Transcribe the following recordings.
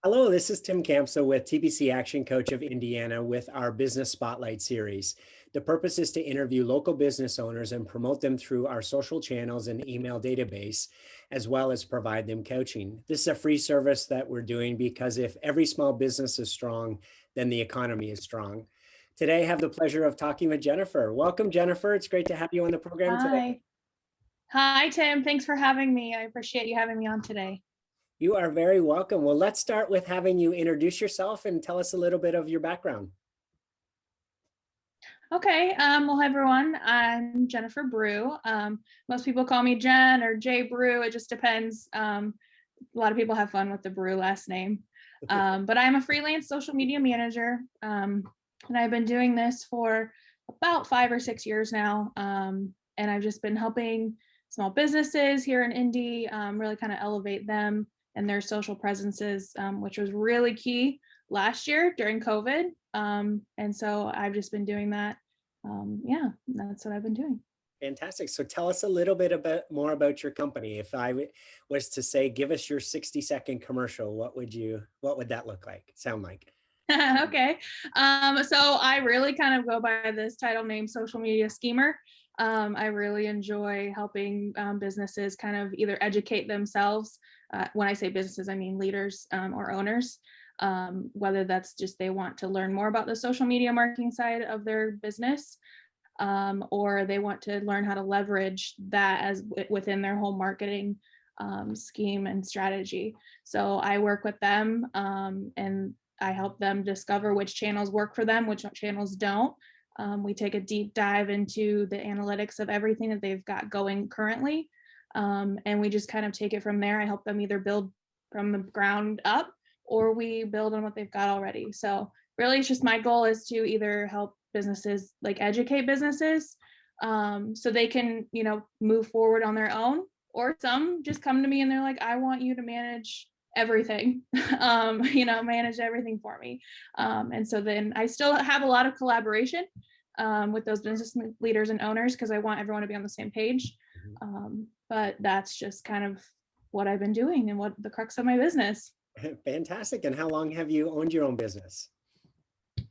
Hello, this is Tim Campso with TBC Action Coach of Indiana with our Business Spotlight series. The purpose is to interview local business owners and promote them through our social channels and email database, as well as provide them coaching. This is a free service that we're doing because if every small business is strong, then the economy is strong. Today, I have the pleasure of talking with Jennifer. Welcome, Jennifer. It's great to have you on the program today. Hi. Hi, Tim. Thanks for having me. I appreciate you having me on today. You are very welcome. Well, let's start with having you introduce yourself and tell us a little bit of your background. Okay. Well, hi, everyone. I'm Jennifer Brugh. Most people call me Jen or J Brugh. It just depends. A lot of people have fun with the Brugh last name. But I'm a freelance social media manager. And I've been doing this for about 5 or 6 years now. And I've just been helping small businesses here in Indy really kind of elevate them and their social presences, which was really key last year during COVID. And so I've just been doing that. Yeah, that's what I've been doing. Fantastic. So tell us a little bit more about your company. If I was to say, give us your 60-second commercial, what would that look like, sound like? Okay. So I really kind of go by this title name, social media schemer. I really enjoy helping businesses kind of either educate themselves. When I say businesses, I mean leaders or owners, whether that's just they want to learn more about the social media marketing side of their business, or they want to learn how to leverage that as within their whole marketing scheme and strategy. So I work with them and I help them discover which channels work for them, which channels don't. We take a deep dive into the analytics of everything that they've got going currently. And we just kind of take it from there. I help them either build from the ground up or we build on what they've got already. So really it's just my goal is to either help businesses, like educate businesses so they can, move forward on their own, or some just come to me and they're like, I want you to manage everything, manage everything for me. And so then I still have a lot of collaboration with those business leaders and owners because I want everyone to be on the same page. But that's just kind of what I've been doing and what the crux of my business. Fantastic. And how long have you owned your own business?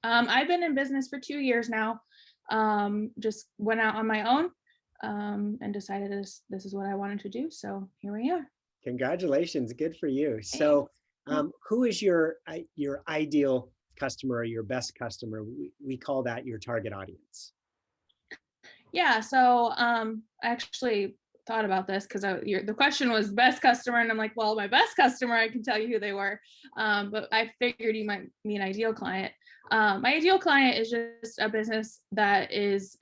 I've been in business for 2 years now. Just went out on my own and decided this is what I wanted to do. So here we are. Congratulations. Good for you. So who is your ideal customer or your best customer? We call that your target audience. Yeah. So I actually thought about this because the question was best customer. And I'm like, well, my best customer, I can tell you who they were. But I figured you might mean ideal client. My ideal client is just a business that is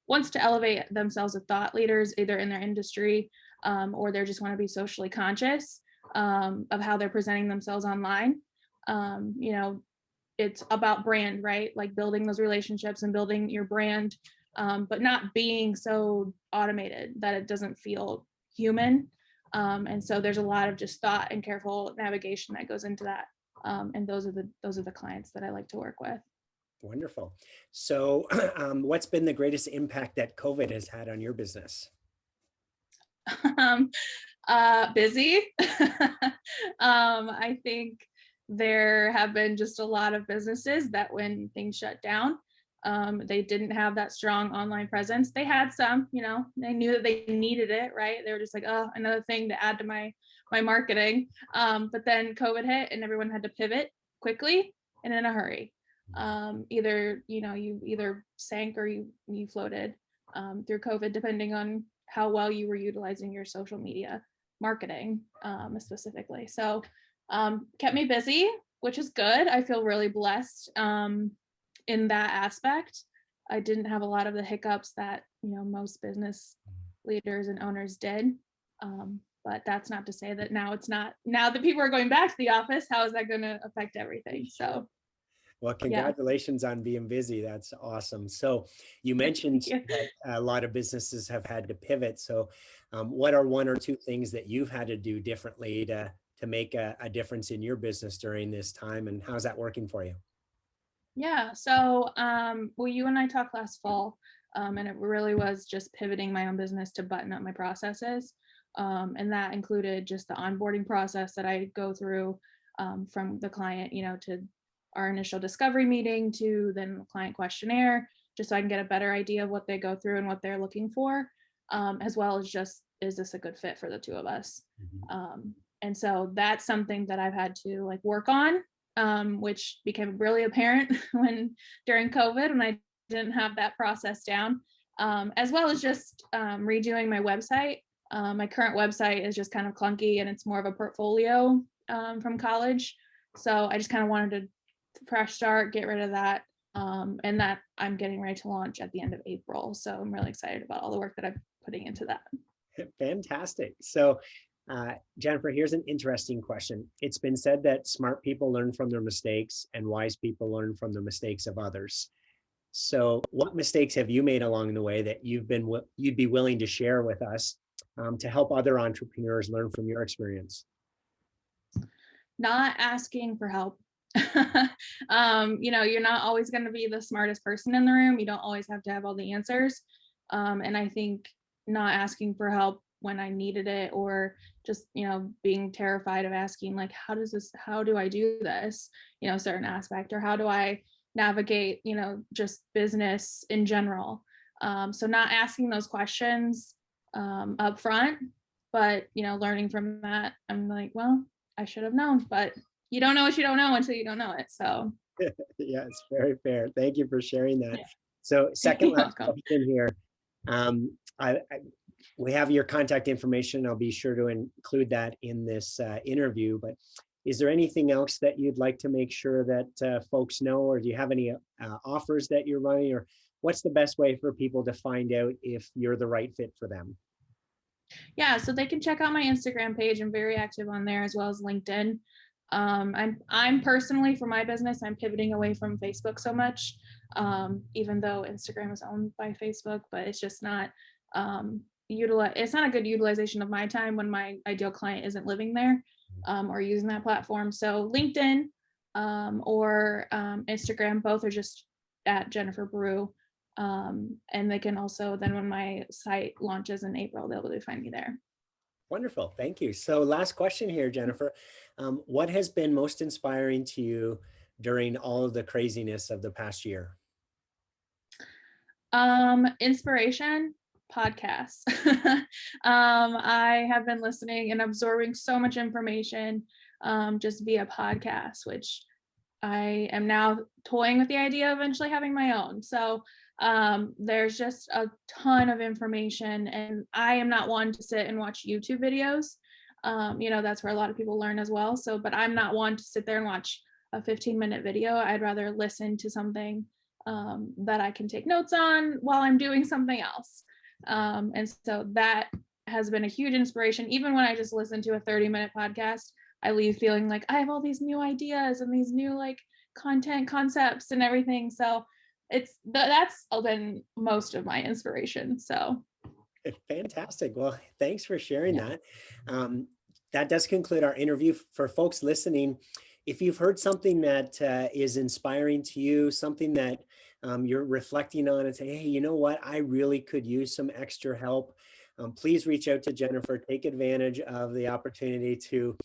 wants to elevate themselves as thought leaders, either in their industry or they just want to be socially conscious of how they're presenting themselves online. It's about brand, right? Like building those relationships and building your brand, but not being so automated that it doesn't feel human. And so there's a lot of just thought and careful navigation that goes into that. And those are the clients that I like to work with. Wonderful. So what's been the greatest impact that COVID has had on your business? Busy. I think there have been just a lot of businesses that when things shut down, they didn't have that strong online presence. They had some, they knew that they needed it, right? They were just like, oh, another thing to add to my marketing. But then COVID hit and everyone had to pivot quickly and in a hurry. Either, you either sank or you floated through COVID, depending on how well you were utilizing your social media marketing specifically. So kept me busy, which is good. I feel really blessed in that aspect. I didn't have a lot of the hiccups that most business leaders and owners did. But that's not to say that now that people are going back to the office, how is that going to affect everything? So well, congratulations on being busy. That's awesome. So you mentioned that a lot of businesses have had to pivot. So what are one or two things that you've had to do differently to make a difference in your business during this time? And how's that working for you? Yeah. So, well, you and I talked last fall, and it really was just pivoting my own business to button up my processes. And that included just the onboarding process that I go through, from the client, to our initial discovery meeting to then the client questionnaire, just so I can get a better idea of what they go through and what they're looking for, as well as just, is this a good fit for the two of us? And so that's something that I've had to like work on, which became really apparent during COVID, when I didn't have that process down, as well as just redoing my website. My current website is just kind of clunky, and it's more of a portfolio from college. So I just kind of wanted to fresh start, get rid of that. And that I'm getting ready to launch at the end of April. So I'm really excited about all the work that I'm putting into that. Fantastic. So, Jennifer, here's an interesting question. It's been said that smart people learn from their mistakes and wise people learn from the mistakes of others. So what mistakes have you made along the way that you'd be willing to share with us to help other entrepreneurs learn from your experience? Not asking for help. You're not always going to be the smartest person in the room. You don't always have to have all the answers. And I think not asking for help when I needed it, or just, being terrified of asking, like, how do I do this, certain aspect, or how do I navigate, just business in general. So not asking those questions up front, but, learning from that, I'm like, well, I should have known, but you don't know what you don't know until you don't know it. So yes, very fair. Thank you for sharing that. Yeah. So second last question here. We have your contact information. I'll be sure to include that in this interview, but is there anything else that you'd like to make sure that folks know, or do you have any offers that you're running, or what's the best way for people to find out if you're the right fit for them? Yeah, so they can check out my Instagram page. I'm very active on there, as well as LinkedIn. I'm personally, for my business, I'm pivoting away from Facebook so much, even though Instagram is owned by Facebook, but it's just not it's not a good utilization of my time when my ideal client isn't living there or using that platform. So LinkedIn or Instagram, both are just at Jennifer Brugh. And they can also, then when my site launches in April, they'll be able to find me there. Wonderful. Thank you. So last question here, Jennifer. What has been most inspiring to you during all of the craziness of the past year? Inspiration, podcasts. I have been listening and absorbing so much information just via podcasts, which I am now toying with the idea of eventually having my own. So there's just a ton of information, and I am not one to sit and watch YouTube videos. That's where a lot of people learn as well. So, but I'm not one to sit there and watch a 15-minute video. I'd rather listen to something that I can take notes on while I'm doing something else. And so that has been a huge inspiration. Even when I just listen to a 30-minute podcast, I leave feeling like I have all these new ideas and these new like content concepts and everything. So that's been most of my inspiration. So fantastic. Well, thanks for sharing that. That does conclude our interview. For folks listening, if you've heard something that is inspiring to you, something that you're reflecting on and say, hey, you know what, I really could use some extra help, please reach out to Jennifer. Take advantage of the opportunity to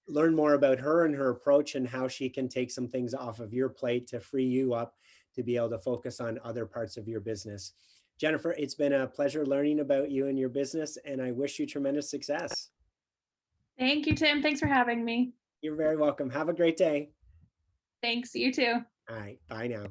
learn more about her and her approach, and how she can take some things off of your plate to free you up to be able to focus on other parts of your business. Jennifer, it's been a pleasure learning about you and your business, and I wish you tremendous success. Thank you, Tim. Thanks for having me. You're very welcome. Have a great day. Thanks. You too. All right. Bye now.